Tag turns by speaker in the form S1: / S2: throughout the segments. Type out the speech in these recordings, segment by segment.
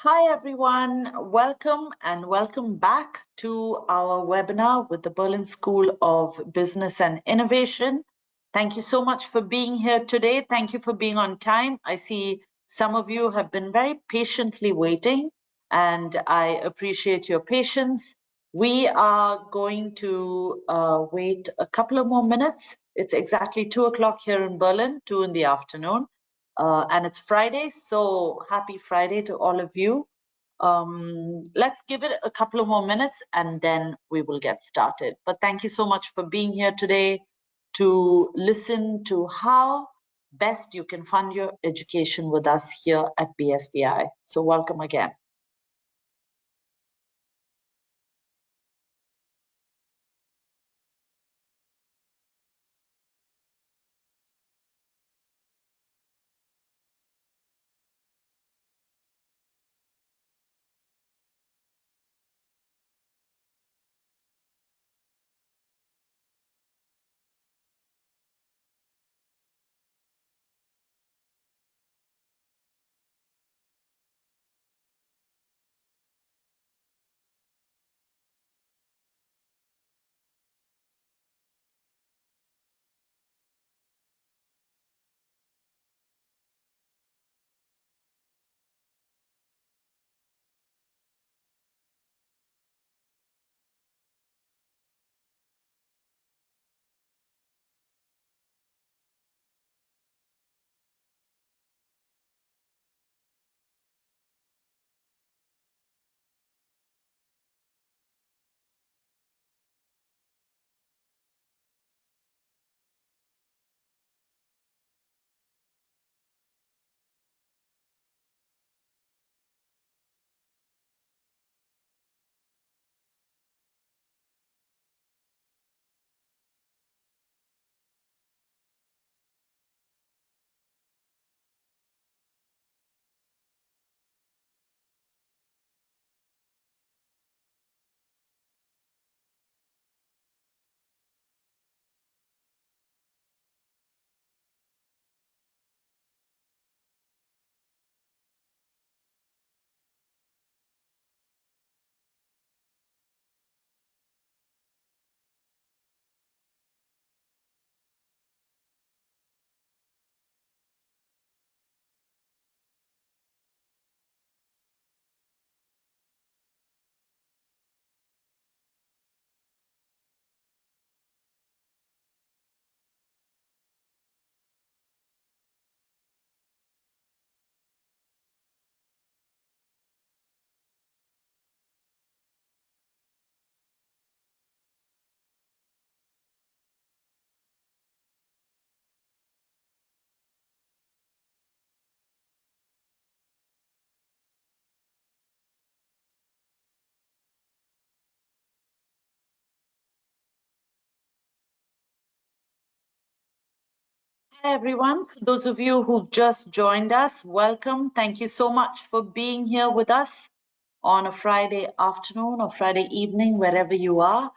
S1: Hi everyone, welcome and welcome back to our webinar with the Berlin School of Business and Innovation. Thank you so much for being here today. Thank you for being on time. I see some of you have been very patiently waiting and I appreciate your patience. We are going to wait a couple of more minutes. It's exactly 2 o'clock here in Berlin, 2 in the afternoon. And it's Friday, so happy Friday to all of you. Let's give it a couple of more minutes and then we will get started. But thank you so much for being here today to listen to how best you can fund your education with us here at BSBI. So welcome again. Hi everyone, for those of you who've just joined us, welcome. Thank you so much for being here with us on a Friday afternoon or Friday evening, wherever you are.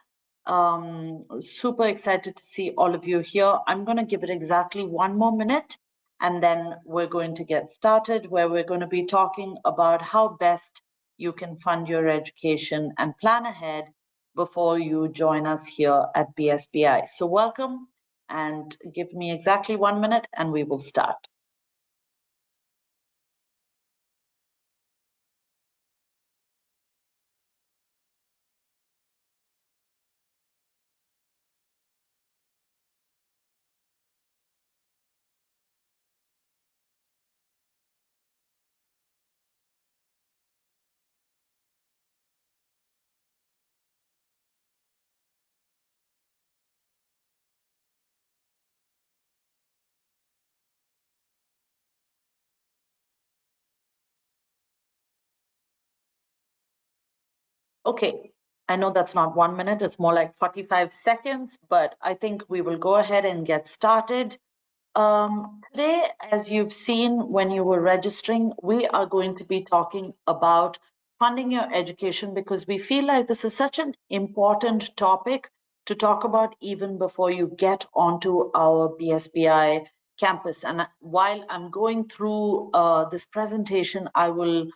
S1: Super excited to see all of you here. I'm going to give it exactly 1 more minute and then we're going to get started, where we're going to be talking about how best you can fund your education and plan ahead before you join us here at BSBI. So welcome and give me exactly 1 minute and we will start. Okay, I know that's not 1 minute, it's more like 45 seconds, but I think we will go ahead and get started. Today, as you've seen when you were registering, we are going to be talking about funding your education because we feel like this is such an important topic to talk about even before you get onto our BSBI campus. And while I'm going through this presentation, I will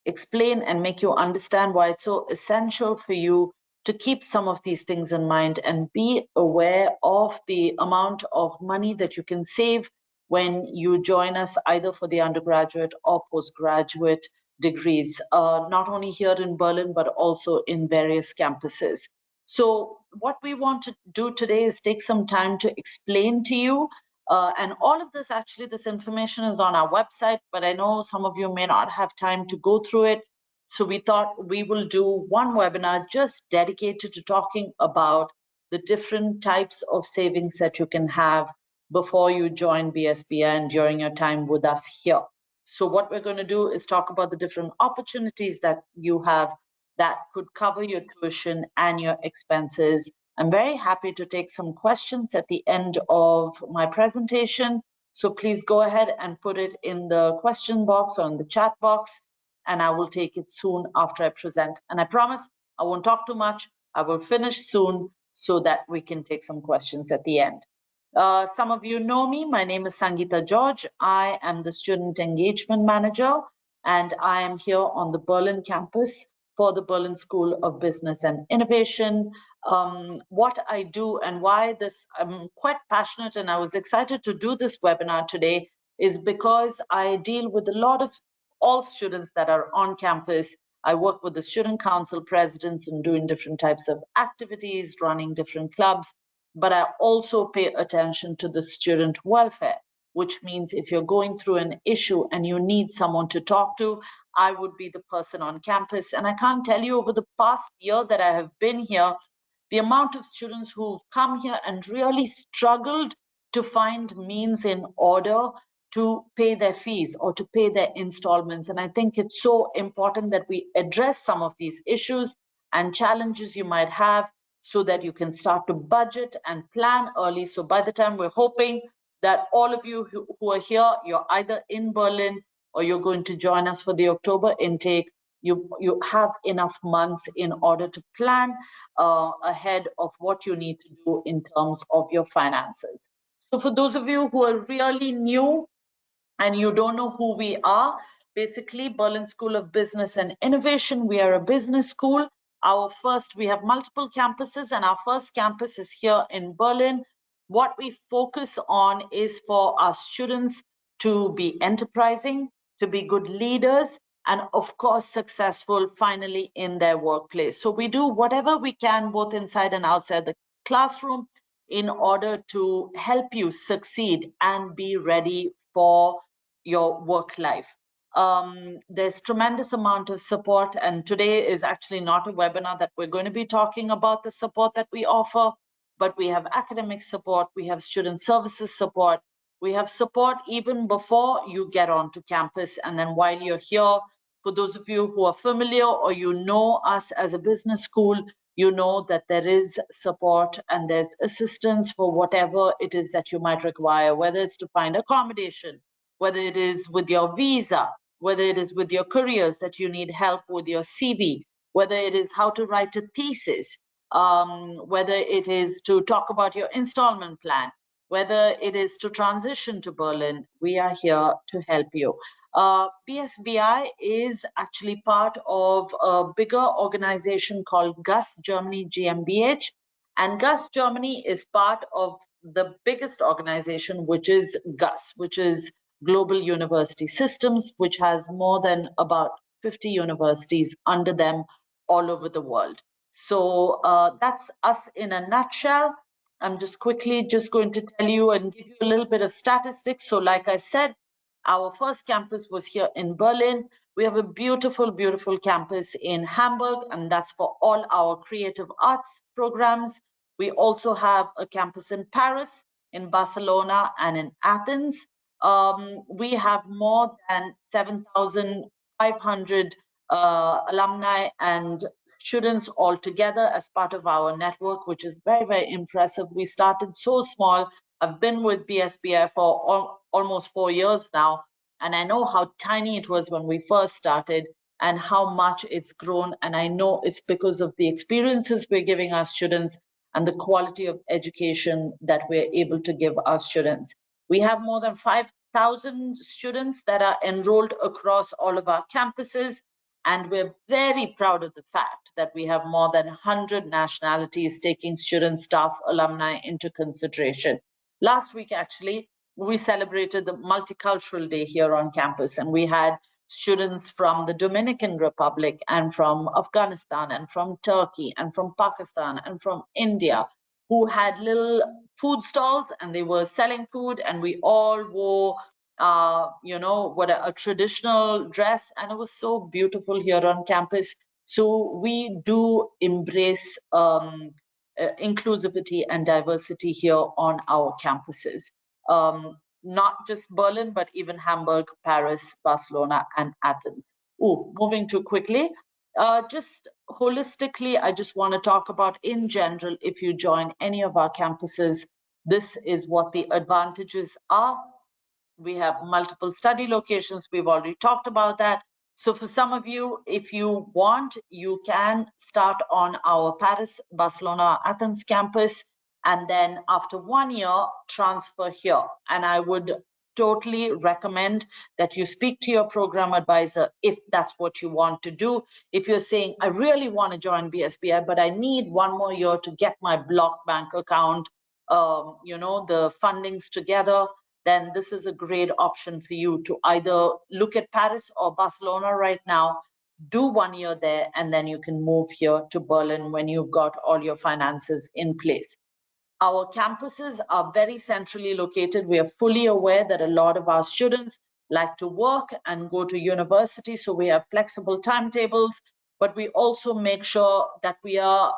S1: explain and make you understand why it's so essential for you to keep some of these things in mind and be aware of the amount of money that you can save when you join us either for the undergraduate or postgraduate degrees, not only here in Berlin, but also in various campuses. So what we want to do today is take some time to explain to you, and all of this, actually, this information is on our website, but I know some of you may not have time to go through it. So we thought we will do one webinar just dedicated to talking about the different types of savings that you can have before you join BSBI and during your time with us here. So what we're going to do is talk about the different opportunities that you have that could cover your tuition and your expenses. I'm very happy to take some questions at the end of my presentation. So please go ahead and put it in the question box or in the chat box, and I will take it soon after I present. And I promise I won't talk too much. I will finish soon so that we can take some questions at the end. Some of you know me. My name is Sangeeta George. I am the Student Engagement Manager, and I am here on the Berlin campus for the Berlin School of Business and Innovation. What I do and why this, I'm quite passionate and I was excited to do this webinar today is because I deal with a lot of all students that are on campus. I work with the student council presidents and doing different types of activities, running different clubs, but I also pay attention to the student welfare, which means if you're going through an issue and you need someone to talk to, I would be the person on campus. And I can't tell you, over the past year that I have been here, the amount of students who've come here and really struggled to find means in order to pay their fees or to pay their installments. And I think it's so important that we address some of these issues and challenges you might have so that you can start to budget and plan early. So by the time, we're hoping that all of you who are here, you're either in Berlin or you're going to join us for the October intake, you have enough months in order to plan ahead of what you need to do in terms of your finances. So for those of you who are really new and you don't know who we are, basically Berlin School of Business and Innovation, we are a business school. We have multiple campuses, and our first campus is here in Berlin. What we focus on is for our students to be enterprising, to be good leaders, and of course successful finally in their workplace. So we do whatever we can both inside and outside the classroom in order to help you succeed and be ready for your work life. There's tremendous amount of support, and today is actually not a webinar that we're going to be talking about the support that we offer, but we have academic support, we have student services support, we have support even before you get onto campus, and then while you're here. For those of you who are familiar or you know us as a business school, you know that there is support and there's assistance for whatever it is that you might require, whether it's to find accommodation, whether it is with your visa, whether it is with your careers that you need help with your CV, whether it is how to write a thesis, whether it is to talk about your installment plan, whether it is to transition to Berlin, we are here to help you. BSBI is actually part of a bigger organization called GUS Germany GmbH, and GUS Germany is part of the biggest organization, which is GUS, which is Global University Systems, which has more than about 50 universities under them all over the world. So that's us in a nutshell. I'm just quickly going to tell you and give you a little bit of statistics. So like I said, our first campus was here in Berlin. We have a beautiful, beautiful campus in Hamburg, and that's for all our creative arts programs. We also have a campus in Paris, in Barcelona, and in Athens. We have more than 7,500 alumni and students all together as part of our network, which is very, very impressive. We started so small. I've been with BSBI for almost 4 years now, and I know how tiny it was when we first started and how much it's grown. And I know it's because of the experiences we're giving our students and the quality of education that we're able to give our students. We have more than 5,000 students that are enrolled across all of our campuses. And we're very proud of the fact that we have more than 100 nationalities taking students, staff, alumni into consideration. Last week, actually, we celebrated the Multicultural Day here on campus, and we had students from the Dominican Republic and from Afghanistan and from Turkey and from Pakistan and from India who had little food stalls, and they were selling food, and we all wore what a traditional dress, and it was so beautiful here on campus. So we do embrace inclusivity and diversity here on our campuses. Not just Berlin, but even Hamburg, Paris, Barcelona, and Athens. Moving too quickly. Just holistically, I just want to talk about, in general, if you join any of our campuses, this is what the advantages are. We have multiple study locations. We've already talked about that. So for some of you, if you want, you can start on our Paris, Barcelona, Athens campus, and then after 1 year, transfer here. And I would totally recommend that you speak to your program advisor if that's what you want to do. If you're saying, I really want to join BSBI, but I need 1 more year to get my block bank account, the fundings together, then this is a great option for you to either look at Paris or Barcelona right now, do 1 year there, and then you can move here to Berlin when you've got all your finances in place. Our campuses are very centrally located. We are fully aware that a lot of our students like to work and go to university, so we have flexible timetables, but we also make sure that we are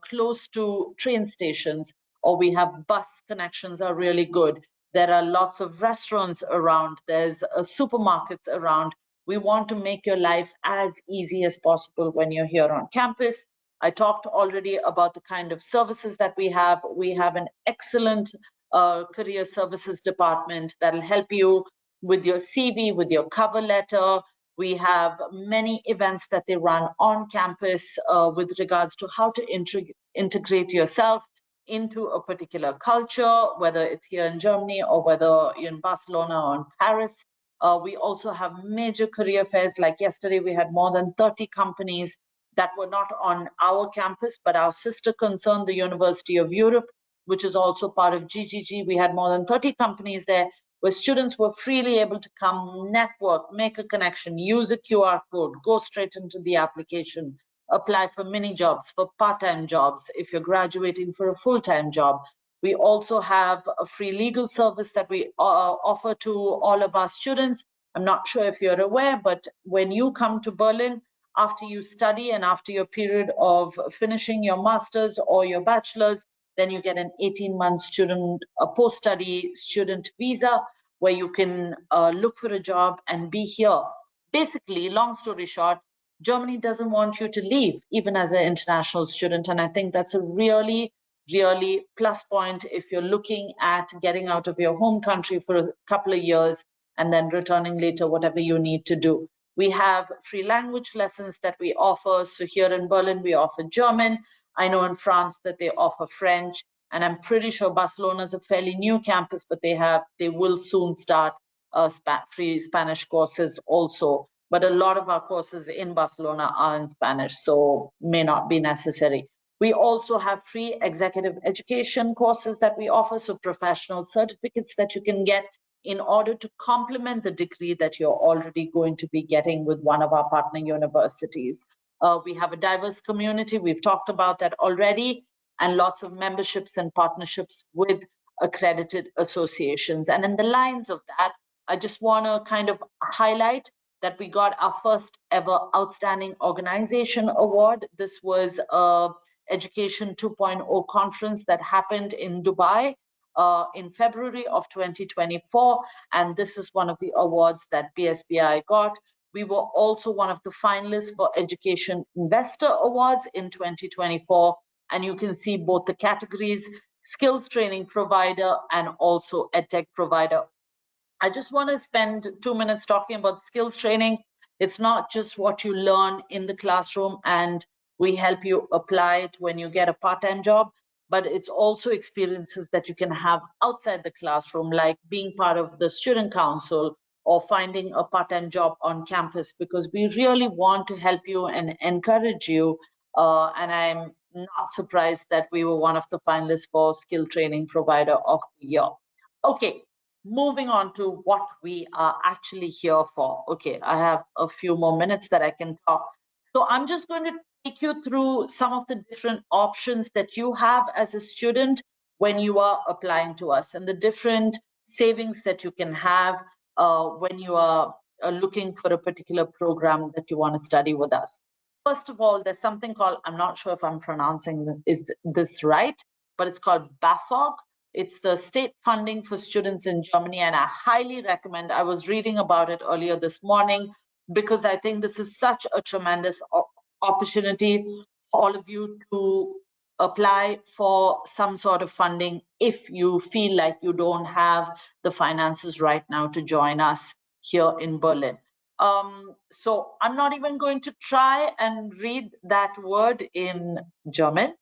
S1: close to train stations, or we have bus connections are really good. There are lots of restaurants around, there's supermarkets around. We want to make your life as easy as possible when you're here on campus. I talked already about the kind of services that we have. We have an excellent career services department that'll help you with your CV, with your cover letter. We have many events that they run on campus with regards to how to integrate yourself into a particular culture, whether it's here in Germany or whether you're in Barcelona or in Paris. We also have major career fairs. Like yesterday, we had more than 30 companies that were not on our campus, but our sister concern, the University of Europe, which is also part of GGG. We had more than 30 companies there where students were freely able to come, network, make a connection, use a QR code, go straight into the application, apply for mini jobs, for part-time jobs, if you're graduating for a full-time job. We also have a free legal service that we offer to all of our students. I'm not sure if you're aware, but when you come to Berlin, after you study and after your period of finishing your master's or your bachelor's, then you get an 18-month post-study student visa where you can look for a job and be here. Basically, long story short, Germany doesn't want you to leave, even as an international student. And I think that's a really, really plus point if you're looking at getting out of your home country for a couple of years and then returning later, whatever you need to do. We have free language lessons that we offer. So here in Berlin, we offer German. I know in France that they offer French. And I'm pretty sure Barcelona is a fairly new campus, but they will soon start free Spanish courses also. But a lot of our courses in Barcelona are in Spanish, so may not be necessary. We also have free executive education courses that we offer, so professional certificates that you can get in order to complement the degree that you're already going to be getting with one of our partner universities. We have a diverse community. We've talked about that already, and lots of memberships and partnerships with accredited associations. And in the lines of that, I just want to kind of highlight that we got our first ever Outstanding Organization Award. This was a Education 2.0 conference that happened in Dubai in February of 2024. And this is one of the awards that BSBI got. We were also one of the finalists for Education Investor Awards in 2024. And you can see both the categories, skills training provider and also edtech provider. I just want to spend 2 minutes talking about skills training. It's not just what you learn in the classroom and we help you apply it when you get a part-time job, but it's also experiences that you can have outside the classroom, like being part of the student council or finding a part-time job on campus, because we really want to help you and encourage you. And I'm not surprised that we were one of the finalists for Skill Training Provider of the Year. Okay, moving on to what we are actually here for. Okay, I have a few more minutes that I can talk. So I'm just going to take you through some of the different options that you have as a student when you are applying to us, and the different savings that you can have when you are looking for a particular program that you want to study with us. First of all, there's something called, I'm not sure if I'm pronouncing this right, but it's called BAföG. It's the state funding for students in Germany, and I highly recommend. I was reading about it earlier this morning because I think this is such a tremendous opportunity for all of you to apply for some sort of funding if you feel like you don't have the finances right now to join us here in Berlin. So I'm not even going to try and read that word in German,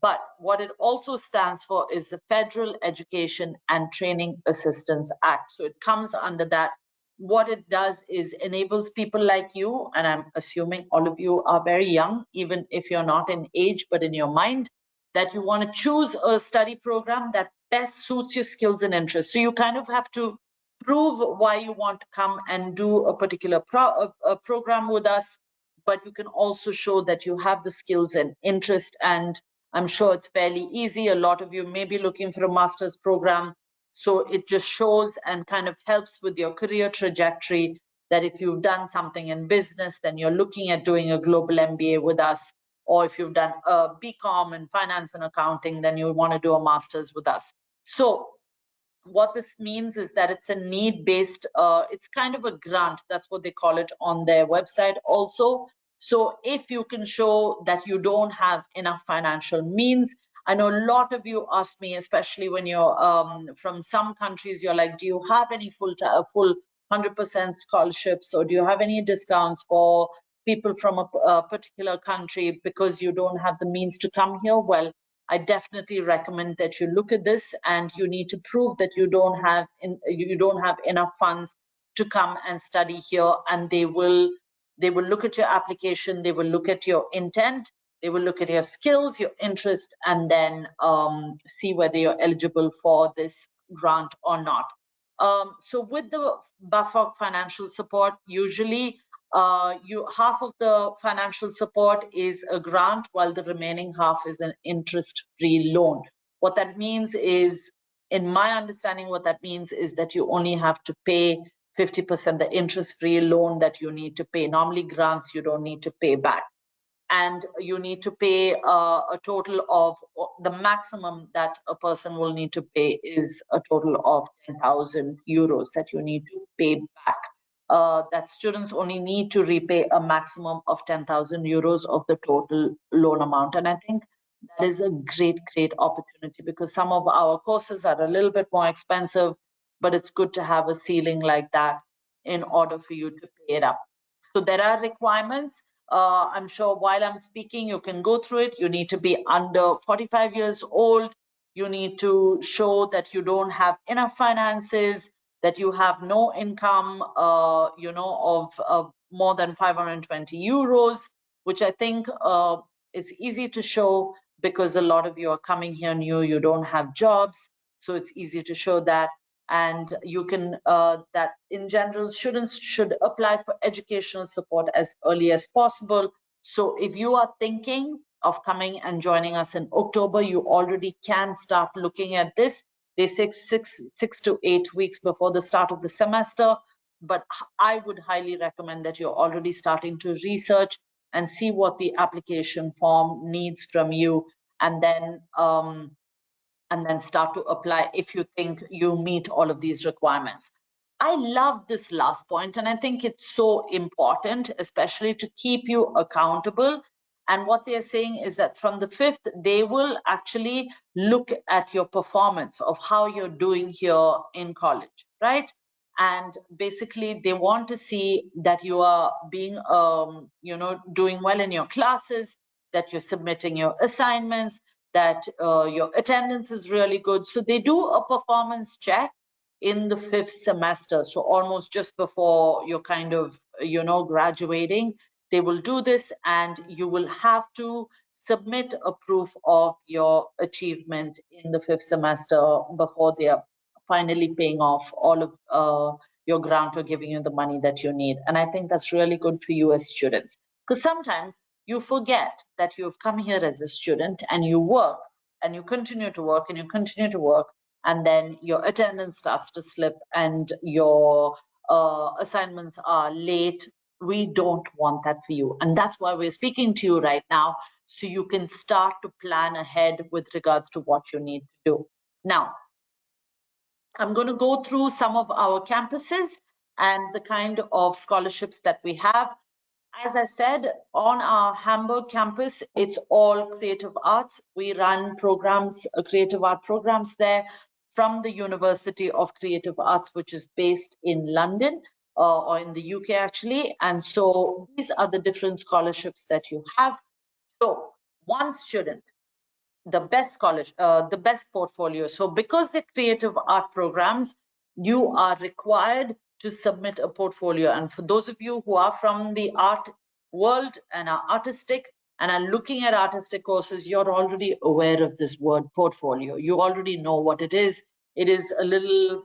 S1: but what it also stands for is the Federal Education and Training Assistance Act. So it comes under that. What it does is enables people like you, and I'm assuming all of you are very young, even if you're not in age, but in your mind, that you want to choose a study program that best suits your skills and interests. So you kind of have to prove why you want to come and do a particular program with us, but you can also show that you have the skills and interest. And I'm sure it's fairly easy. A lot of you may be looking for a master's program. So it just shows and kind of helps with your career trajectory, that if you've done something in business, then you're looking at doing a global MBA with us. Or if you've done a BCom in finance and accounting, then you want to do a master's with us. So what this means is that it's a need-based, it's kind of a grant. That's what they call it on their website also. So if you can show that you don't have enough financial means, I know a lot of you ask me, especially when you're from some countries, you're like, do you have any full 100% scholarships, or do you have any discounts for people from a particular country because you don't have the means to come here? Well, I definitely recommend that you look at this, and you need to prove that you don't have enough funds to come and study here, and they will look at your application, they will look at your intent, they will look at your skills, your interest, and then see whether you're eligible for this grant or not. So with the BAföG financial support, usually half of the financial support is a grant, while the remaining half is an interest-free loan. What that means is, in my understanding, what that means is that you only have to pay 50% the interest-free loan that you need to pay. Normally grants you don't need to pay back. And you need to pay a total of, the maximum that a person will need to pay is a total of 10,000 euros that you need to pay back. That students only need to repay a maximum of 10,000 euros of the total loan amount. And I think that is a great, great opportunity, because some of our courses are a little bit more expensive, but it's good to have a ceiling like that in order for you to pay it up. So there are requirements. I'm sure while I'm speaking, you can go through it. You need to be under 45 years old. You need to show that you don't have enough finances, that you have no income, of more than 520 euros, which I think is easy to show, because a lot of you are coming here new, you don't have jobs. So it's easy to show that. And you can, that in general, students should apply for educational support as early as possible. So if you are thinking of coming and joining us in October, you already can start looking at this. They say 6 to 8 weeks before the start of the semester, but I would highly recommend that you're already starting to research and see what the application form needs from you, and then start to apply if you think you meet all of these requirements. I love this last point, and I think it's so important, especially to keep you accountable. And what they're saying is that from the 5th, they will actually look at your performance of how you're doing here in college, right? And basically, they want to see that you are being, doing well in your classes, that you're submitting your assignments, that your attendance is really good. So they do a performance check, in the 5th semester, so almost just before you're kind of, graduating. They will do this, and you will have to submit a proof of your achievement in the 5th semester before they are finally paying off all of your grant or giving you the money that you need. And I think that's really good for you as students, because sometimes you forget that you've come here as a student and you work and you continue to work and you continue to work, and then your attendance starts to slip and your assignments are late. We don't want that for you. And that's why we're speaking to you right now, so you can start to plan ahead with regards to what you need to do. Now, I'm going to go through some of our campuses and the kind of scholarships that we have. As I said, on our Hamburg campus, it's all creative arts. We run programs, creative art programs there from the University of Creative Arts, which is based in London or in the UK actually. And so these are the different scholarships that you have. So one student, the best college, the best portfolio. So because they're creative art programs, you are required to submit a portfolio. And for those of you who are from the art world and are artistic and are looking at artistic courses, you're already aware of this word portfolio. You already know what it is. It is a little,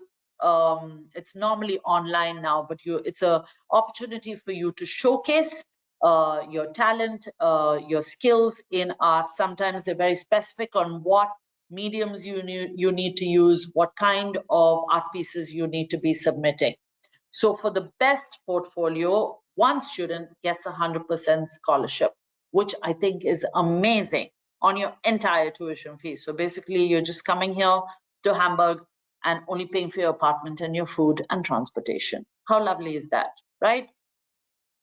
S1: it's normally online now, but it's an opportunity for you to showcase your talent, your skills in art. Sometimes they're very specific on what mediums you need to use, what kind of art pieces you need to be submitting. So for the best portfolio, one student gets 100% scholarship, which I think is amazing on your entire tuition fee. So basically, you're just coming here to Hamburg and only paying for your apartment and your food and transportation. How lovely is that, right?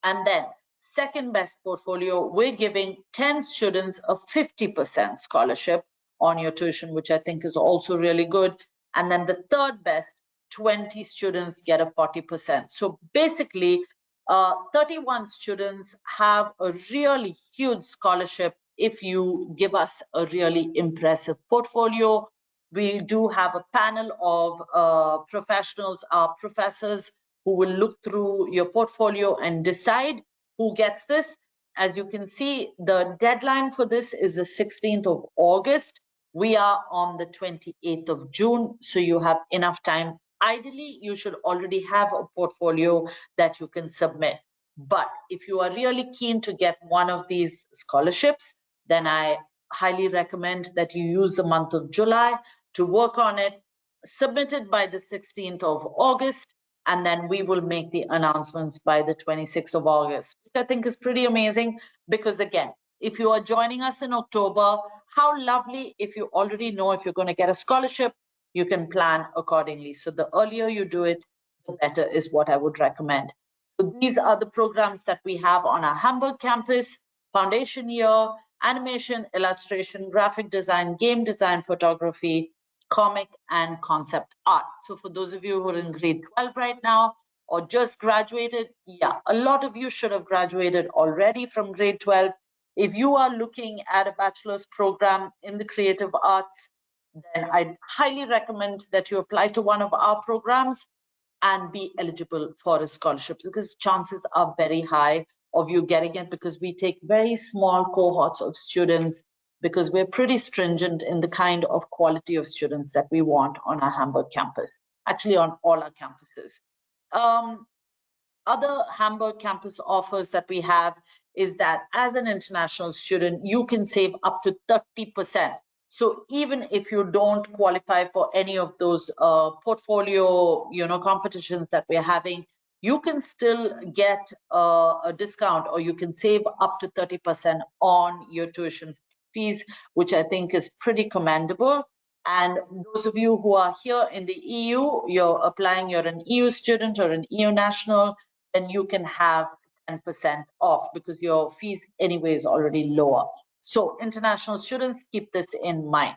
S1: And then second best portfolio, we're giving 10 students a 50% scholarship on your tuition, which I think is also really good. And then the third best, 20 students get a 40%. So basically, 31 students have a really huge scholarship if you give us a really impressive portfolio. We do have a panel of professionals, our professors, who will look through your portfolio and decide who gets this. As you can see, the deadline for this is the 16th of August. We are on the 28th of June, so you have enough time. Ideally, you should already have a portfolio that you can submit. But if you are really keen to get one of these scholarships, then I highly recommend that you use the month of July to work on it. Submit it by the 16th of August, and then we will make the announcements by the 26th of August, which I think is pretty amazing, because again, if you are joining us in October, how lovely if you already know if you're going to get a scholarship, you can plan accordingly. So the earlier you do it, the better is what I would recommend. So these are the programs that we have on our Hamburg campus: foundation year, animation, illustration, graphic design, game design, photography, comic, and concept art. So for those of you who are in grade 12 right now or just graduated, yeah, a lot of you should have graduated already from grade 12. If you are looking at a bachelor's program in the creative arts, then I'd highly recommend that you apply to one of our programs and be eligible for a scholarship, because chances are very high of you getting it, because we take very small cohorts of students, because we're pretty stringent in the kind of quality of students that we want on our Hamburg campus, actually on all our campuses. Other Hamburg campus offers that we have is that as an international student, you can save up to 30%. So even if you don't qualify for any of those portfolio, competitions that we're having, you can still get a discount, or you can save up to 30% on your tuition fees, which I think is pretty commendable. And those of you who are here in the EU, you're applying, you're an EU student or an EU national, then you can have 10% off, because your fees anyway is already lower. So international students, keep this in mind.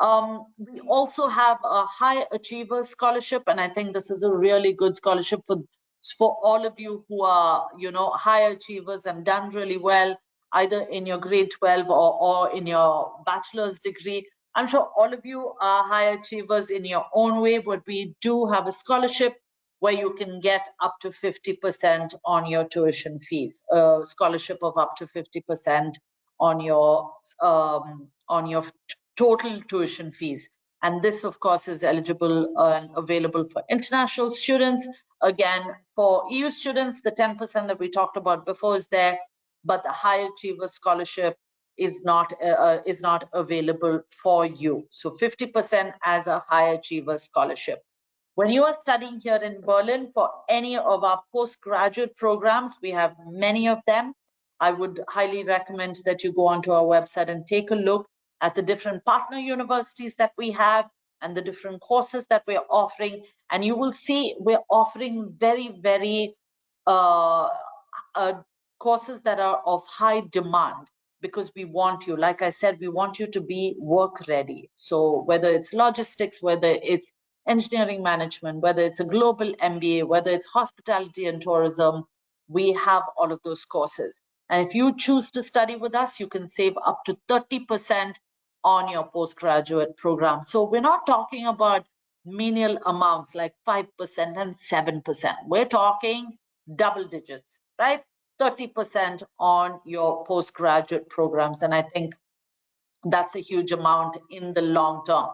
S1: We also have a high achiever scholarship, and I think this is a really good scholarship for all of you who are, high achievers and done really well, either in your grade 12 or in your bachelor's degree. I'm sure all of you are high achievers in your own way, but we do have a scholarship where you can get up to 50% on your tuition fees, a scholarship of up to 50% on your total tuition fees. And this, of course, is eligible and available for international students. Again, for EU students, the 10% that we talked about before is there, but the high achiever scholarship is not available for you. So 50% as a high achiever scholarship. When you are studying here in Berlin for any of our postgraduate programs, we have many of them. I would highly recommend that you go onto our website and take a look at the different partner universities that we have and the different courses that we're offering. And you will see we're offering very uh, courses that are of high demand, because we want you, like I said, we want you to be work ready. So whether it's logistics, whether it's engineering management, whether it's a global MBA, whether it's hospitality and tourism, we have all of those courses. And if you choose to study with us, you can save up to 30% on your postgraduate program. So we're not talking about menial amounts like 5% and 7%. We're talking double digits, right? 30% on your postgraduate programs. And I think that's a huge amount in the long term.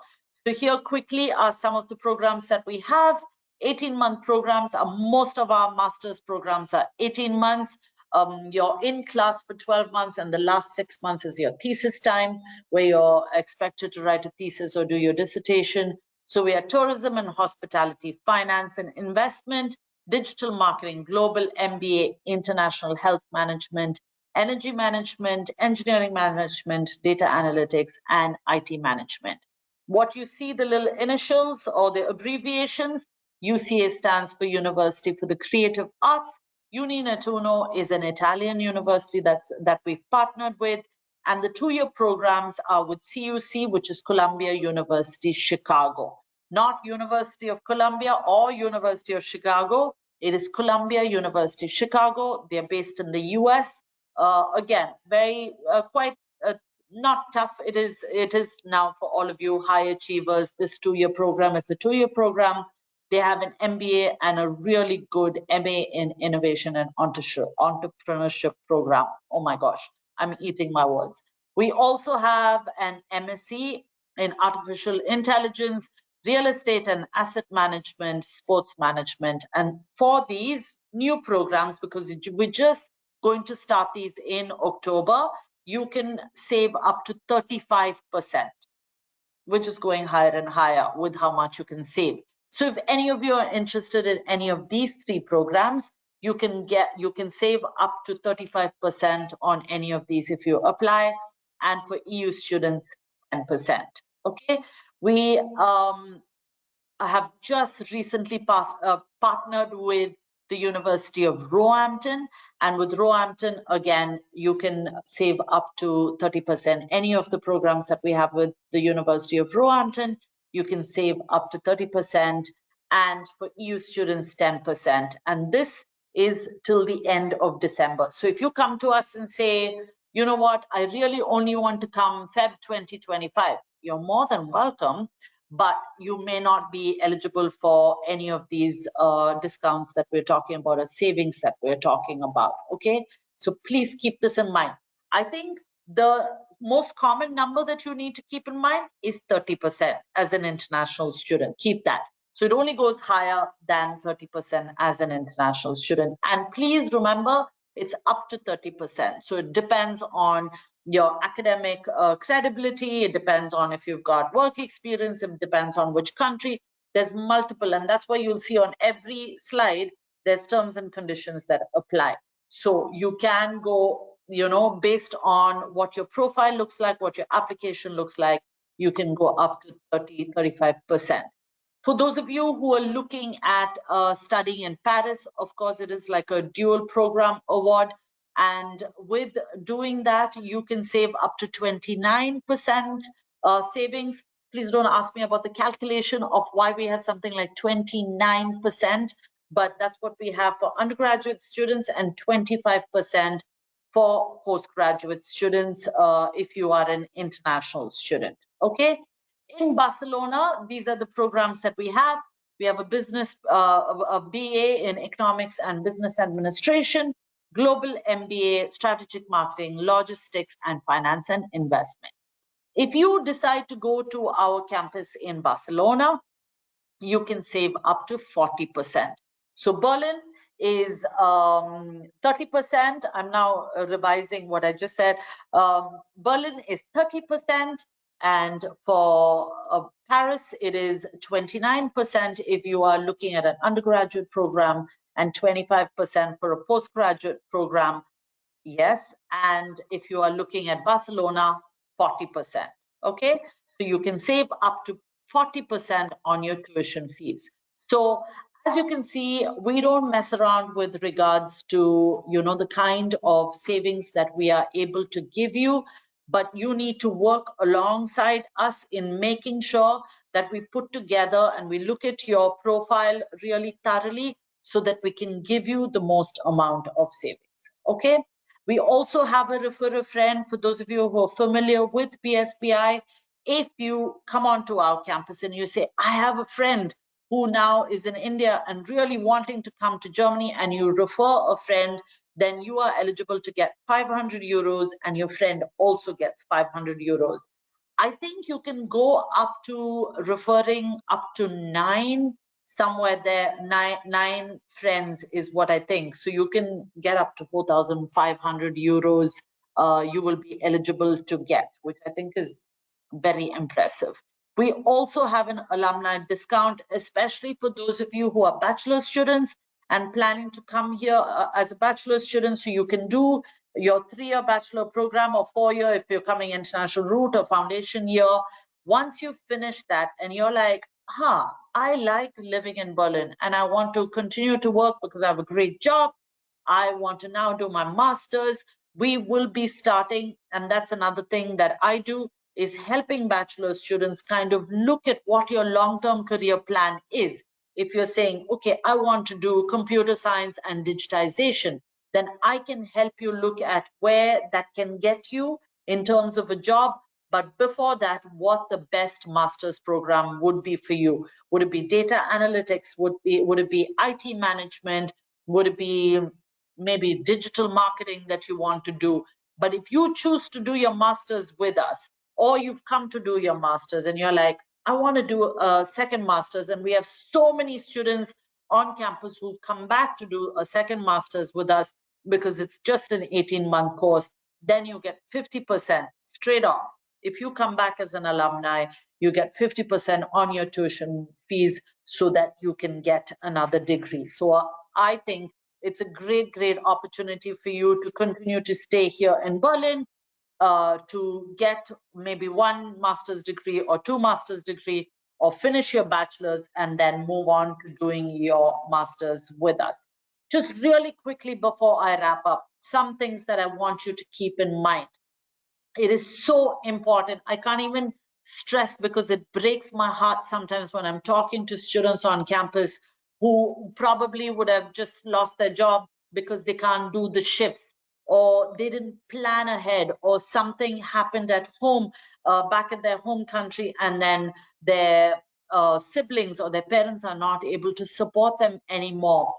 S1: So here quickly are some of the programs that we have. 18-month programs. Most of our master's programs are 18 months. You're in class for 12 months, and the last 6 months is your thesis time, where you're expected to write a thesis or do your dissertation. So we are tourism and hospitality, finance and investment, digital marketing, global MBA, international health management, energy management, engineering management, data analytics, and IT management. What you see, the little initials or the abbreviations, UCA stands for University for the Creative Arts. Uni Nettuno is an Italian university that we've partnered with. And the 2-year programs are with CUC, which is Columbia University, Chicago. Not University of Columbia or University of Chicago. It is Columbia University, Chicago. They're based in the US. Again, very quite not tough. It is now for all of you high achievers. This 2-year program, it's a 2-year program. They have an MBA and a really good MA in innovation and entrepreneurship program. Oh my gosh, I'm eating my words. We also have an MSc in artificial intelligence, real estate and asset management, sports management. And for these new programs, because we're just going to start these in October, you can save up to 35%, which is going higher and higher with how much you can save. So if any of you are interested in any of these 3 programs, you can save up to 35% on any of these if you apply, and for EU students, 10%. Okay, we have just recently partnered with the University of Roehampton, and with Roehampton, again, you can save up to 30%. Any of the programs that we have with the University of Roehampton, you can save up to 30%, and for EU students, 10%. And this is till the end of December. So if you come to us and say, you know what, I really only want to come Feb 2025, you're more than welcome, but you may not be eligible for any of these discounts that we're talking about or savings that we're talking about, okay? So please keep this in mind. I think the most common number that you need to keep in mind is 30% as an international student. Keep that. So it only goes higher than 30% as an international student. And please remember, it's up to 30%. So it depends on your academic credibility. It depends on if you've got work experience. It depends on which country. There's multiple, and that's why you'll see on every slide, there's terms and conditions that apply. So you can go, you know, based on what your profile looks like, what your application looks like, you can go up to 35%. For those of you who are looking at studying in Paris, of course, it is like a dual program award. And with doing that, you can save up to 29% savings. Please don't ask me about the calculation of why we have something like 29%, but that's what we have for undergraduate students and 25% for postgraduate students if you are an international student. Okay. In Barcelona, these are the programs that we have. We have a a BA in Economics and Business Administration, Global MBA, Strategic Marketing, Logistics, and Finance and Investment. If you decide to go to our campus in Barcelona, you can save up to 40%. So Berlin is 30%. I'm now revising what I just said. Berlin is 30%, and for Paris, it is 29% if you are looking at an undergraduate program, and 25% for a postgraduate program. Yes, and if you are looking at Barcelona, 40%. Okay, so you can save up to 40% on your tuition fees. So as you can see, we don't mess around with regards to, the kind of savings that we are able to give you, but you need to work alongside us in making sure that we put together and we look at your profile really thoroughly so that we can give you the most amount of savings. Okay. We also have a refer a friend. For those of you who are familiar with BSBI, if you come onto our campus and you say, I have a friend who now is in India and really wanting to come to Germany, and you refer a friend, then you are eligible to get 500 euros and your friend also gets 500 euros. I think you can go up to referring up to 9, somewhere there. Nine friends is what I think. So you can get up to 4,500 euros. You will be eligible to get, which I think is very impressive. We also have an alumni discount, especially for those of you who are bachelor students and planning to come here as a bachelor student. So you can do your 3-year bachelor program or 4-year if you're coming international route or foundation year. Once you finish that and you're like, I like living in Berlin and I want to continue to work because I have a great job, I want to now do my master's, we will be starting, and that's another thing that I do, is helping bachelor students kind of look at what your long-term career plan is. If you're saying, okay, I want to do computer science and digitization, then I can help you look at where that can get you in terms of a job. But before that, what the best master's program would be for you. Would it be data analytics? Would it be IT management? Would it be maybe digital marketing that you want to do? But if you choose to do your master's with us, or you've come to do your master's and you're like, I want to do a second master's, and we have so many students on campus who've come back to do a second master's with us because it's just an 18-month course, then you get 50% straight off. If you come back as an alumni, you get 50% on your tuition fees so that you can get another degree. So I think it's a great, great opportunity for you to continue to stay here in Berlin, to get maybe 1 master's degree or 2 master's degree, or finish your bachelor's and then move on to doing your master's with us. Just really quickly before I wrap up, some things that I want you to keep in mind. It is so important. I can't even stress, because it breaks my heart sometimes when I'm talking to students on campus who probably would have just lost their job because they can't do the shifts, or they didn't plan ahead, or something happened at home, back in their home country, and then their siblings or their parents are not able to support them anymore.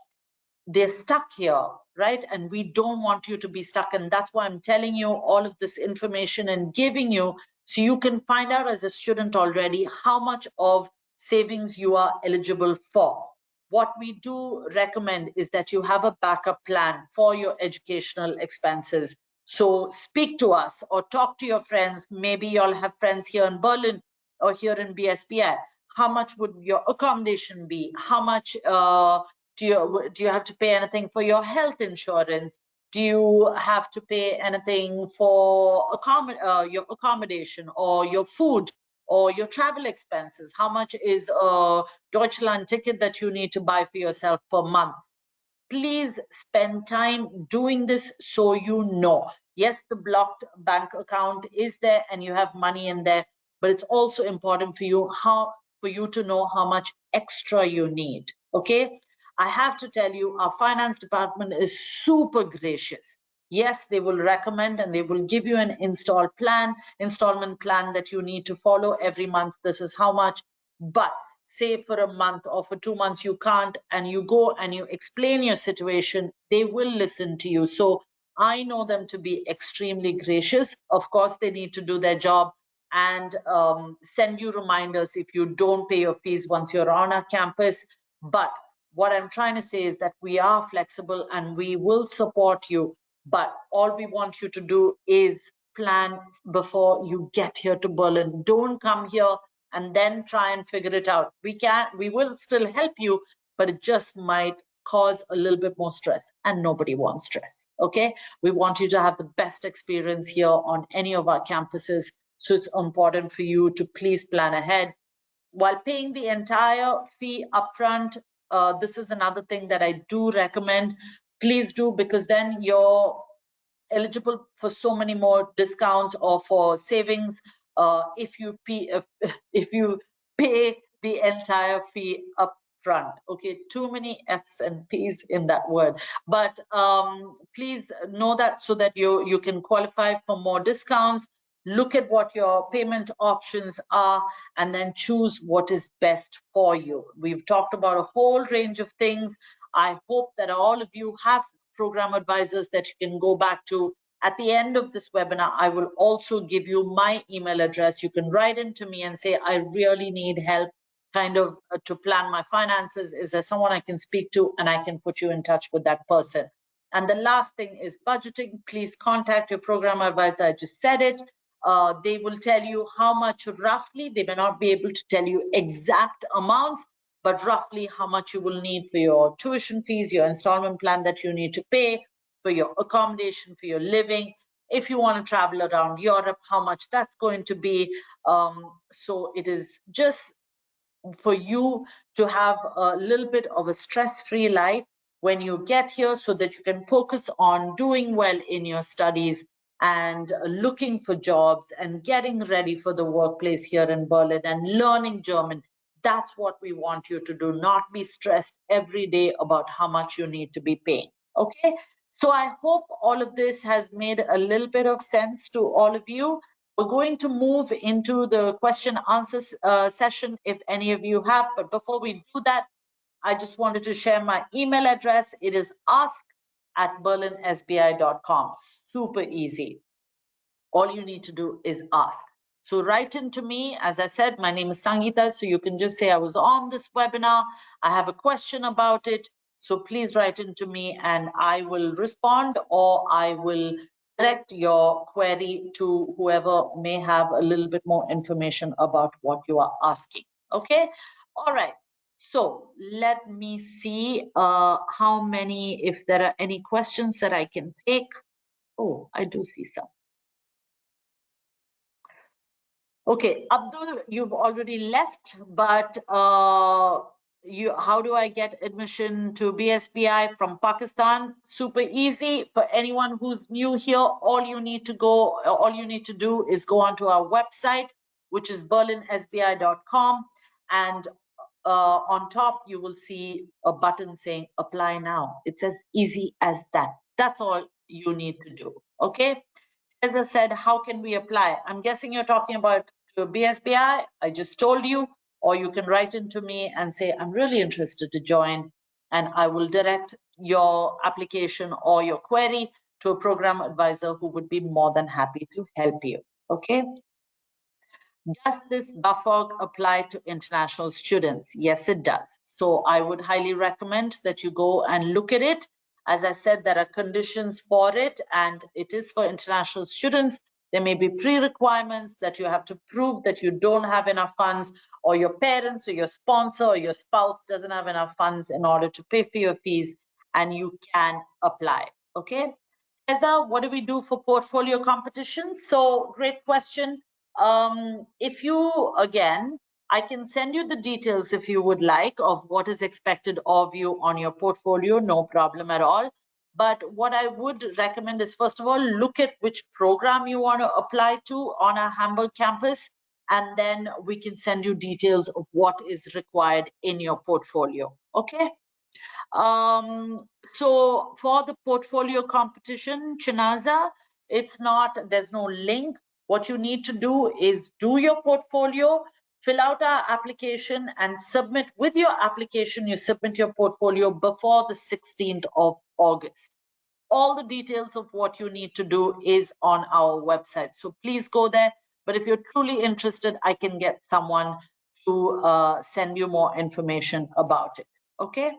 S1: They're stuck here, right? And we don't want you to be stuck. And that's why I'm telling you all of this information and giving you, so you can find out as a student already how much of savings you are eligible for. What we do recommend is that you have a backup plan for your educational expenses. So speak to us or talk to your friends. Maybe you'll have friends here in Berlin or here in BSBI. How much would your accommodation be? How much do you have to pay anything for your health insurance? Do you have to pay anything for your accommodation or your food or your travel expenses? How much is a Deutschland ticket that you need to buy for yourself per month? Please spend time doing this so you know. Yes, the blocked bank account is there and you have money in there, but it's also important for you to know how much extra you need. Okay, I have to tell you, our finance department is super gracious. Yes, they will recommend and they will give you an installment plan that you need to follow every month. This is how much. But say for a month or for 2 months you can't, and you go and you explain your situation, they will listen to you. So I know them to be extremely gracious. Of course, they need to do their job and send you reminders if you don't pay your fees once you're on our campus. But what I'm trying to say is that we are flexible and we will support you. But all we want you to do is plan before you get here to Berlin. Don't come here and then try and figure it out. We will still help you, but it just might cause a little bit more stress, and nobody wants stress. Okay, we want you to have the best experience here on any of our campuses. So it's important for you to please plan ahead while paying the entire fee upfront. This is another thing that I do recommend. Please do, because then you're eligible for so many more discounts or for savings if you pay the entire fee up front. Okay, too many F's and P's in that word, but please know that so that you can qualify for more discounts. Look at what your payment options are and then choose what is best for you. We've talked about a whole range of things. I hope that all of you have program advisors that you can go back to. At the end of this webinar, I will also give you my email address. You can write into me and say, I really need help to plan my finances. Is there someone I can speak to? And I can put you in touch with that person. And the last thing is budgeting. Please contact your program advisor. I just said it. They will tell you how much roughly. They may not be able to tell you exact amounts, but roughly how much you will need for your tuition fees, your installment plan that you need to pay, for your accommodation, for your living. If you want to travel around Europe, how much that's going to be. So it is just for you to have a little bit of a stress-free life when you get here, so that you can focus on doing well in your studies and looking for jobs and getting ready for the workplace here in Berlin and learning German. That's what we want you to do, not be stressed every day about how much you need to be paying. Okay, so I hope all of this has made a little bit of sense to all of you. We're going to move into the question answers session if any of you have, but before we do that, I just wanted to share my email address. It is ask@berlinsbi.com. Super easy. All you need to do is ask. So write into me. As I said, my name is Sangeeta, so you can just say I was on this webinar. I have a question about it. So please write into me and I will respond, or I will direct your query to whoever may have a little bit more information about what you are asking. Okay? All right. So let me see how many, if there are any questions that I can take. Oh, I do see some. Okay, Abdul, you've already left, but how do I get admission to BSBI from Pakistan? Super easy. For anyone who's new here, all you need to do is go onto our website, which is berlinsbi.com, and on top you will see a button saying apply now. It's as easy as that. That's all you need to do. Okay. As I said, how can we apply? I'm guessing you're talking about BSBI. I just told you, or you can write into me and say, I'm really interested to join, and I will direct your application or your query to a program advisor who would be more than happy to help you. Okay. Does this BAföG apply to international students? Yes, it does. So I would highly recommend that you go and look at it. As I said, there are conditions for it, and it is for international students. There may be pre-requirements that you have to prove that you don't have enough funds, or your parents or your sponsor or your spouse doesn't have enough funds in order to pay for your fees, and you can apply. Okay. Tessa, what do we do for portfolio competitions? So great question. If you, again, I can send you the details if you would like of what is expected of you on your portfolio, no problem at all. But what I would recommend is, first of all, look at which program you want to apply to on our Hamburg campus, and then we can send you details of what is required in your portfolio. Okay. So for the portfolio competition, Chinaza, there's no link. What you need to do is do your portfolio, fill out our application and submit. With your application, you submit your portfolio before the 16th of August. All the details of what you need to do is on our website. So please go there. But if you're truly interested, I can get someone to send you more information about it. Okay.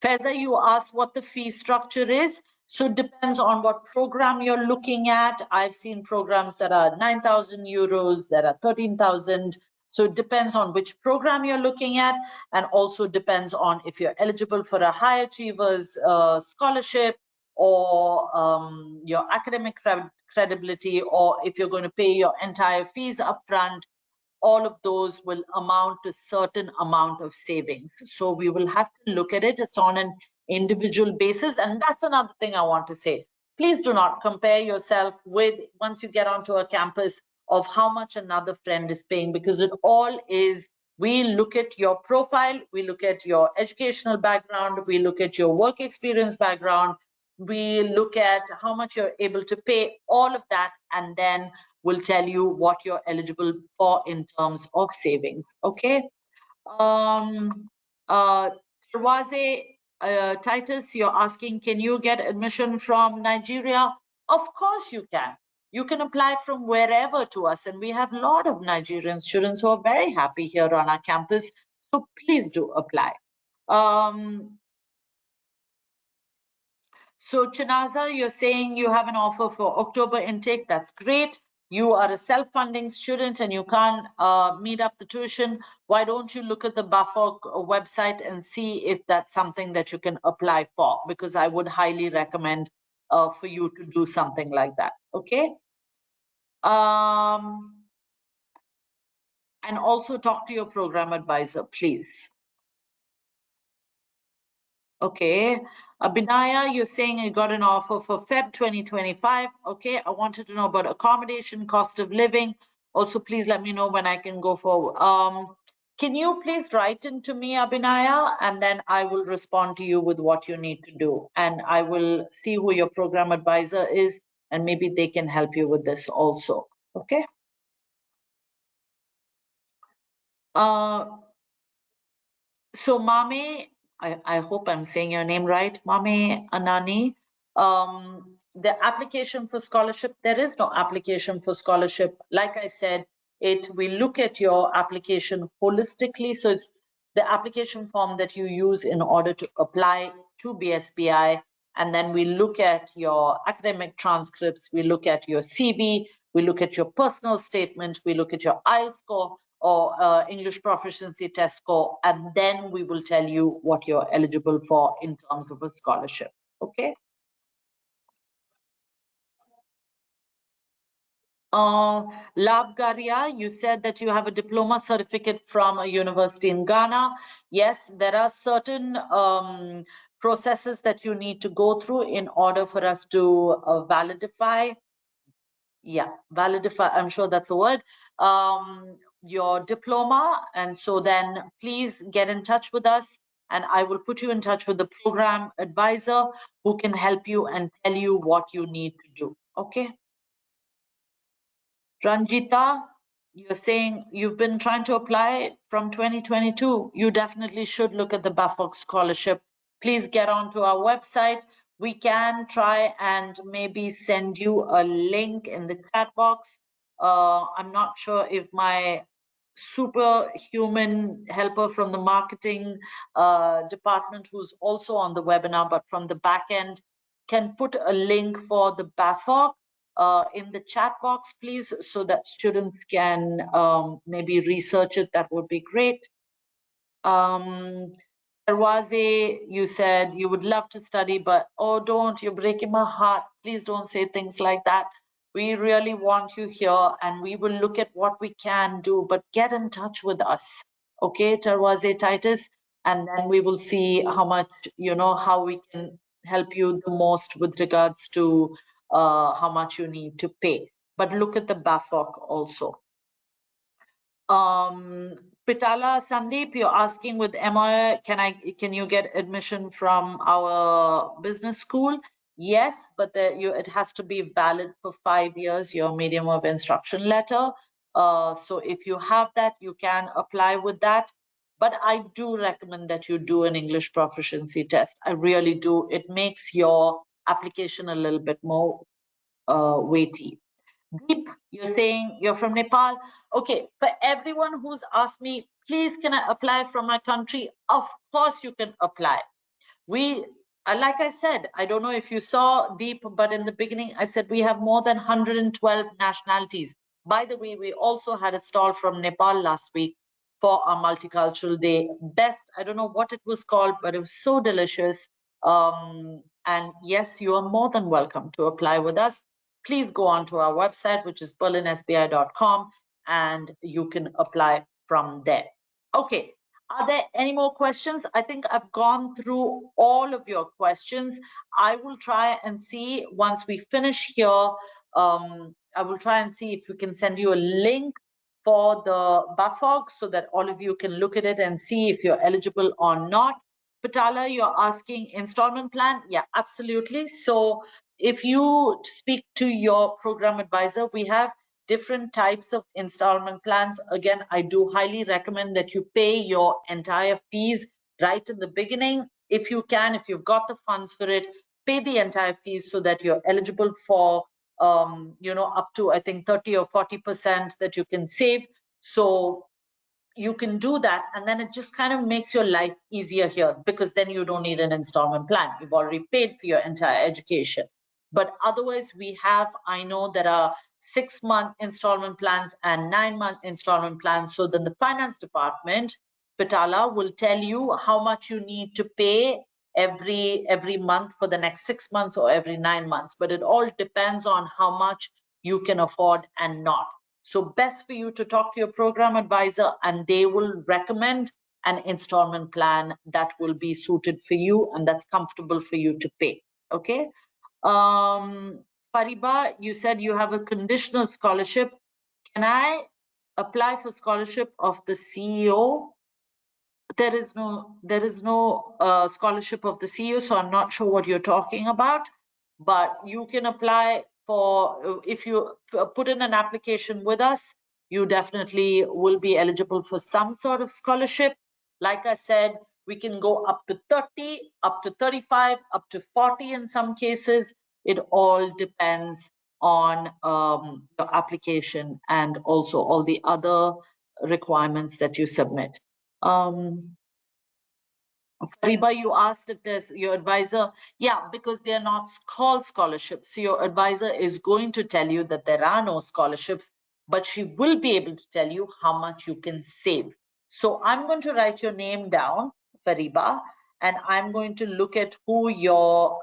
S1: Faiza, you asked what the fee structure is. So it depends on what program you're looking at. I've seen programs that are 9,000 euros, that are 13,000. So it depends on which program you're looking at, and also depends on if you're eligible for a high achievers scholarship, or your academic credibility, or if you're going to pay your entire fees upfront. All of those will amount to certain amount of savings. So we will have to look at it. It's on an individual basis. And that's another thing I want to say. Please do not compare yourself with, once you get onto a campus, of how much another friend is paying, because it all is, we look at your profile, we look at your educational background, we look at your work experience background, we look at how much you're able to pay, all of that, and then will tell you what you're eligible for in terms of savings. Okay. Terwaze Titus, you're asking, can you get admission from Nigeria? Of course you can. You can apply from wherever to us, and we have a lot of Nigerian students who are very happy here on our campus. So please do apply. So Chinaza, you're saying you have an offer for October intake. That's great. You are a self-funding student and you can't meet up the tuition. Why don't you look at the BAföG website and see if that's something that you can apply for? Because I would highly recommend for you to do something like that. Okay. And also talk to your program advisor, please. Okay. Abhinaya, you're saying you got an offer for Feb 2025. Okay, I wanted to know about accommodation, cost of living. Also, please let me know when I can go for. Can you please write into me, Abhinaya, and then I will respond to you with what you need to do. And I will see who your program advisor is, and maybe they can help you with this also. Okay. So Mame, I hope I'm saying your name right, Mame Anani. The application for scholarship, there is no application for scholarship. Like I said, we look at your application holistically. So it's the application form that you use in order to apply to BSBI. And then we look at your academic transcripts, we look at your CV, we look at your personal statement, we look at your IELTS score, or English proficiency test score, and then we will tell you what you're eligible for in terms of a scholarship. Okay. Labgaria, you said that you have a diploma certificate from a university in Ghana. Yes, there are certain processes that you need to go through in order for us to validify. Yeah, validify, I'm sure that's a word, your diploma. And so then please get in touch with us, and I will put you in touch with the program advisor who can help you and tell you what you need to do. Okay. Ranjita, you're saying you've been trying to apply from 2022. You definitely should look at the BAföG scholarship. Please get onto our website. We can try and maybe send you a link in the chat box. I'm not sure if my superhuman helper from the marketing department, who's also on the webinar, but from the back end, can put a link for the BAföG in the chat box, please, so that students can maybe research it. That would be great. Darwaze, you said you would love to study, but oh, don't, you're breaking my heart. Please don't say things like that. We really want you here, and we will look at what we can do, but get in touch with us. Okay, Darwaze Titus, and then we will see how much, how we can help you the most with regards to how much you need to pay. But look at the BAföG also. Pitala Sandeep, you're asking with MOA, can you get admission from our business school? Yes, but it has to be valid for 5 years, your medium of instruction letter. So if you have that, you can apply with that. But I do recommend that you do an English proficiency test. I really do. It makes your application a little bit more weighty. Deep, you're saying you're from Nepal. Okay, for everyone who's asked me, please can I apply from my country? Of course you can apply. We, like I said, I don't know if you saw Deep, but in the beginning I said we have more than 112 nationalities. By the way, we also had a stall from Nepal last week for our multicultural day. Best, I don't know what it was called, but it was so delicious. And yes, you are more than welcome to apply with us. Please go on to our website, which is berlinsbi.com, and you can apply from there. Okay, are there any more questions? I think I've gone through all of your questions. I will try and see once we finish here, I will try and see if we can send you a link for the BAFOG so that all of you can look at it and see if you're eligible or not. Patala, you're asking installment plan? Yeah, absolutely. So if you speak to your program advisor, we have different types of installment plans. Again, I do highly recommend that you pay your entire fees right in the beginning. If you can, if you've got the funds for it, pay the entire fees so that you're eligible for up to, I think, 30 or 40% that you can save. So you can do that, and then it just kind of makes your life easier here, because then you don't need an installment plan. You've already paid for your entire education. But otherwise, we have, I know there are 6-month installment plans and 9-month installment plans. So then the finance department, Pitala, will tell you how much you need to pay every month for the next 6 months or every 9 months. But it all depends on how much you can afford and not. So best for you to talk to your program advisor, and they will recommend an installment plan that will be suited for you and that's comfortable for you to pay. Okay. Fariba, you said you have a conditional scholarship. Can I apply for scholarship of the CEO? There is no scholarship of the CEO, so I'm not sure what you're talking about. But you can apply for, if you put in an application with us, you definitely will be eligible for some sort of scholarship. Like I said, we can go up to 30, up to 35, up to 40 in some cases. It all depends on your application and also all the other requirements that you submit. Fariba, you asked if there's your advisor. Yeah, because they're not called scholarships. So your advisor is going to tell you that there are no scholarships, but she will be able to tell you how much you can save. So I'm going to write your name down, Fariba, and I'm going to look at who your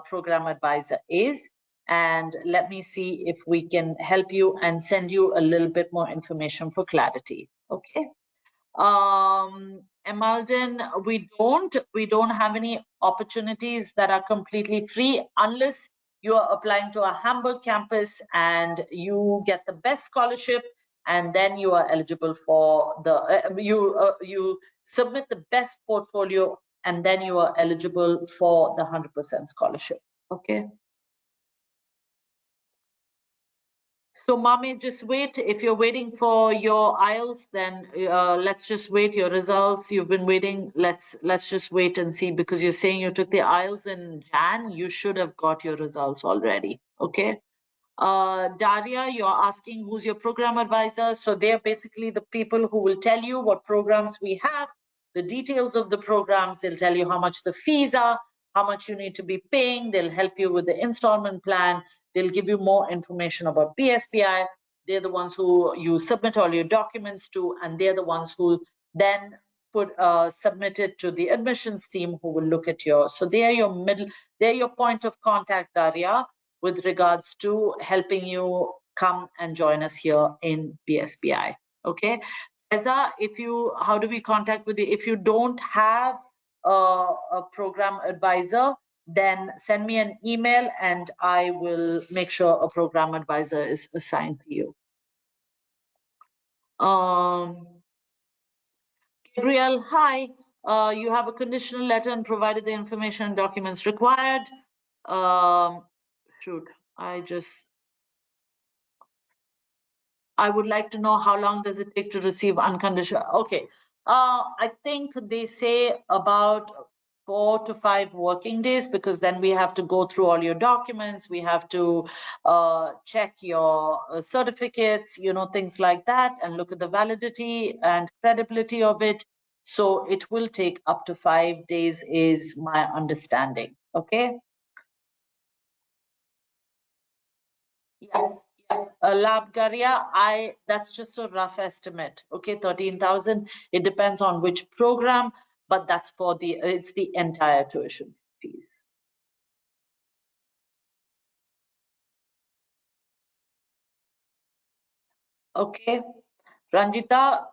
S1: program advisor is. And let me see if we can help you and send you a little bit more information for clarity. Okay. Emalden, we don't have any opportunities that are completely free unless you are applying to a Hamburg campus and you get the best scholarship, and then you are eligible for the you submit the best portfolio, and then you are eligible for the 100% scholarship. Okay. So, Mame, just wait. If you're waiting for your IELTS, then let's just wait your results. You've been waiting. Let's just wait and see, because you're saying you took the IELTS in Jan. You should have got your results already. Okay. Daria, you're asking who's your program advisor. So they're basically the people who will tell you what programs we have, the details of the programs. They'll tell you how much the fees are, how much you need to be paying. They'll help you with the installment plan. They'll give you more information about BSBI. They're the ones who you submit all your documents to, and they're the ones who then submit it to the admissions team, who will look at your. So they are your they're your point of contact, Daria, with regards to helping you come and join us here in BSBI. Okay. Eza, how do we contact with you? If you don't have a program advisor, then send me an email and I will make sure a program advisor is assigned to you. Gabriel, hi. You have a conditional letter and provided the information and documents required. Shoot, I would like to know how long does it take to receive unconditional. Okay, I think they say about 4 to 5 working days, because then we have to go through all your documents. We have to check your certificates, things like that, and look at the validity and credibility of it. So it will take up to 5 days, is my understanding. Okay. Yeah, yeah. Labgaria, that's just a rough estimate. Okay, 13,000. It depends on which program, but that's it's the entire tuition fees. Okay, Ranjita,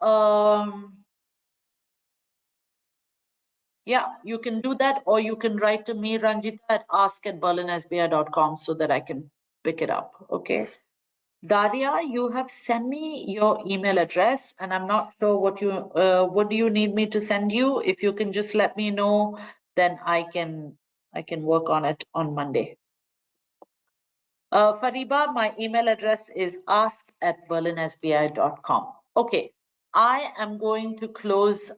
S1: yeah, you can do that, or you can write to me, Ranjita, at ask@berlinsbi.com, so that I can pick it up. Okay. Daria, you have sent me your email address, and I'm not sure what do you need me to send you. If you can just let me know, then I can work on it on Monday. Fariba, my email address is ask@berlinsbi.com. Okay, I am going to close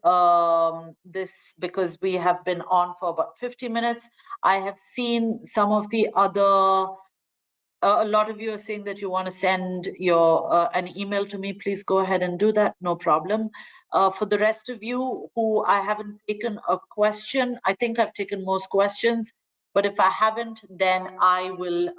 S1: this because we have been on for about 50 minutes. I have seen some of the other a lot of you are saying that you want to send your an email to me. Please go ahead and do that, no problem. For the rest of you who I haven't taken a question, I think I've taken most questions, but if I haven't, then I will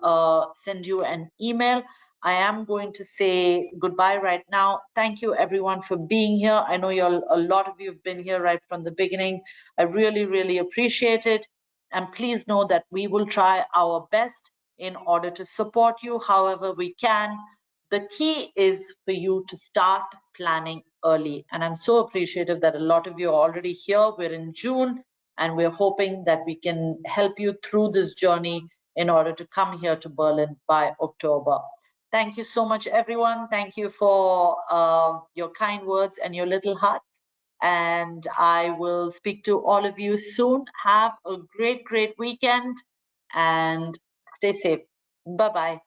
S1: send you an email. I am going to say goodbye right now. Thank you everyone for being here. I know a lot of you have been here right from the beginning. I really, really appreciate it. And please know that we will try our best in order to support you however we can. The key is for you to start planning early. And I'm so appreciative that a lot of you are already here. We're in June, and we're hoping that we can help you through this journey in order to come here to Berlin by October. Thank you so much, everyone. Thank you for your kind words and your little hearts. And I will speak to all of you soon. Have a great, great weekend, and stay safe. Bye bye.